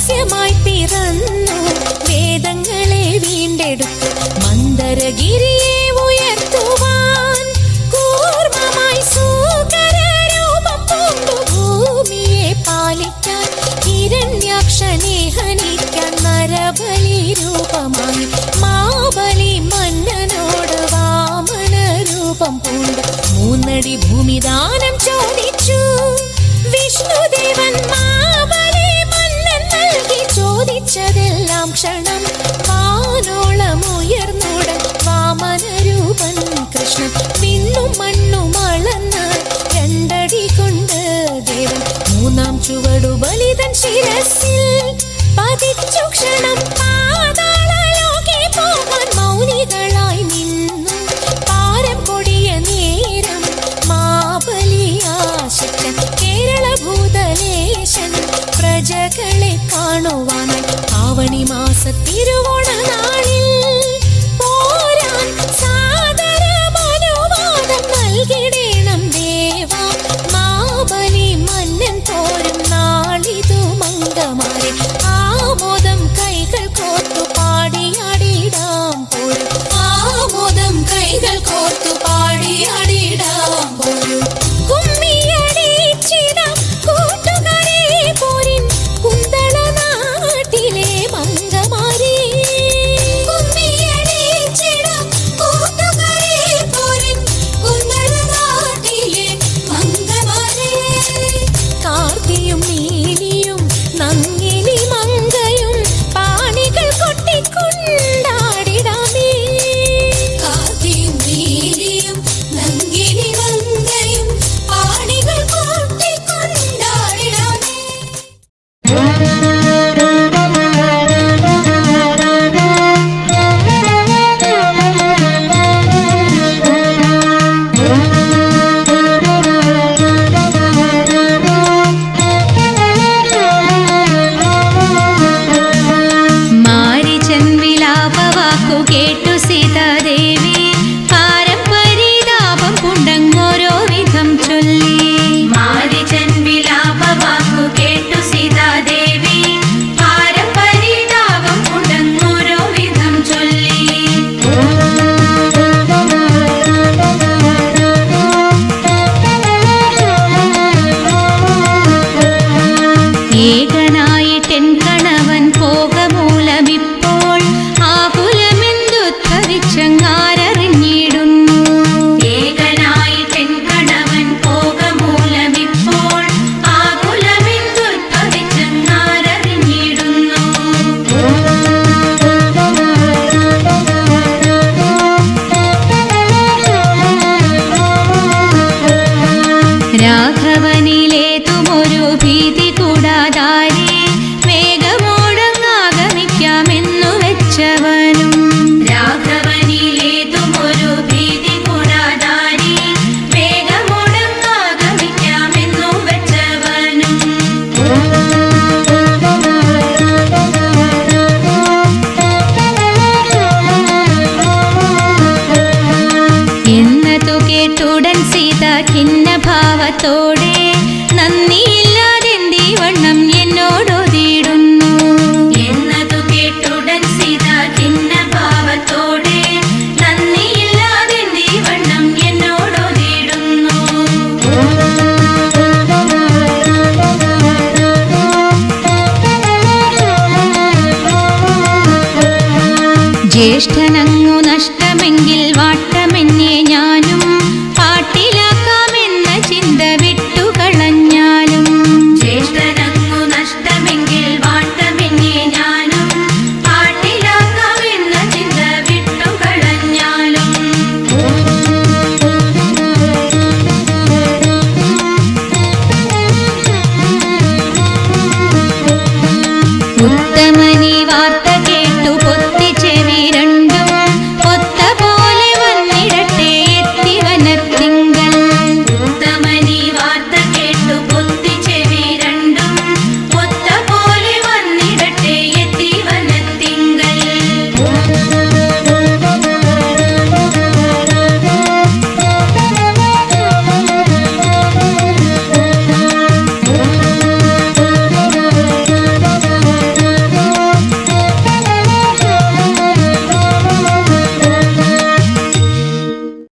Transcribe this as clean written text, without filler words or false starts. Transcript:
രഹസ്യമായി പിറന്നു വേദങ്ങളെ വീണ്ടെടുത്തു മന്ദരഗിരിയെ ഉയർത്തുവാൻ കൂർമ്മമായി സൂകരരൂപം പൂണ്ടു ഭൂമിയെ പാലിക്കാൻ ഹിരണ്യാക്ഷനെ ഹനിക്കാൻ നരബലി രൂപമായി മാബലി മന്നനോട് വാമന രൂപം പൂണ്ടു 3 അടി ഭൂമിദാനം ചോദിച്ചു വിഷ്ണുദേവൻ മാബലി മന്നൻ നൽകി ചോദിച്ചതെല്ലാം ക്ഷണം വാനോളം ഉയർന്നുടൻ വാമനരൂപൻ കൃഷ്ണൻ വിണ്ണും മണ്ണും അളന്ന് 2 അടി കൊണ്ട് ദേവൻ 3-ാം ചുവടു ബലിതൻ ശിരസിൽ പതിച്ചു ക്ഷണം പാതാളലോകെ പോകാൻ മൗനികളായി നിന്നു പാരം കൊടിയ നേരം മാബലിയാശിക്കൻ കേരള ഭൂതലേശൻ പ്രജകളെ കാണുവാനായി ആവണി മാസ തിരുവോണ നാളിൽ പോരാൻ സാദരമനുവാദം നൽകിടേണം ദേവാ മാബലി മന്നൻ പോരും നാളിതു മംഗമാരെ ആമോദം കൈകൾ കോർത്തു പാടിയാടിടാം പോരും ആമോദം കൈകൾ കോർത്തു പാടിയാടിടാം പോരും കുമ്മിയടിച്ചിടാം കൂട്ടുകാരെ പോരിൻ കുന്തള നാട്ടിലെ മംഗമാരെ കുമ്മിയടിച്ചിടാം കൂട്ടുകാരെ പോരിൻ കുന്തള നാട്ടിലെ മംഗമാരെ കാർത്തിയും നീലിയും നങ്ങിലി മങ്കയും പാണികൾ കൊട്ടിക്കൊണ്ടാടിടാമേ കാർത്തിയും നീലിയും നങ്ങിലി മങ്കയും പാണികൾ കൊട്ടിക്കൊണ്ടാടിടാമേ മാരിചൻ വിലാപവാക്കു കേട്ടു സീതാദേവി പാരം പരിതാപം പുണ്ടങ്ങോരോ വിധം ചൊല്ലി മാരിചൻ വിലാപവാക്കു കേട്ടു സീതാദേവി പാരം പരിതാപം പുണ്ടങ്ങോരോ വിധം ചൊല്ലി ഏകനായിട്ടെൻ കണവൻ പോകമൂലമിപ്പോൾ ആകുലമെന്തുദ്ധവിച്ചങ്ങാരറിഞ്ഞിടുന്നു ഏകനായിട്ടെൻ കണവൻ പോകമൂലമിപ്പോൾ ആകുലമെന്തുദ്ധവിച്ചങ്ങാരറിഞ്ഞിടുന്നു രാഘവനിലേതുമൊരു ഭീതി കൂടാതാരെ വേഗമോടങ്ങാഗമിക്കാമെന്നു വെച്ചവനും രാഘവനിലേതുമൊരു ഭീതി കൂടാതാരെ വേഗമോടങ്ങാഗമിക്കാമെന്നു വെച്ചവനും എന്നതു കേട്ടുടൻ സീത ഖിന്നഭാവത്തോടെ നന്ദിയില്ലാതെന്തി വണ്ണം എന്നോടോതിടുന്നു എന്നതു കേട്ടുടൻ സീത ഖിന്നഭാവത്തോടെ നന്ദിയില്ലാതെന്തി വണ്ണം എന്നോടോതിടുന്നു ജ്യേഷ്ഠനങ്ങു നഷ്ടമെങ്കിൽ വാട്ടമെന്നേ ഞാനും പാട്ടിലാക്കാമെന്ന ചിന്ത വിട്ടുകളഞ്ഞാലും ജ്യേഷ്ഠനങ്ങു നഷ്ടമെങ്കിൽ വാട്ടമെന്നേ ഞാനും പാട്ടിലാക്കാമെന്ന ചിന്ത വിട്ടുകളഞ്ഞാലും ഉത്തമ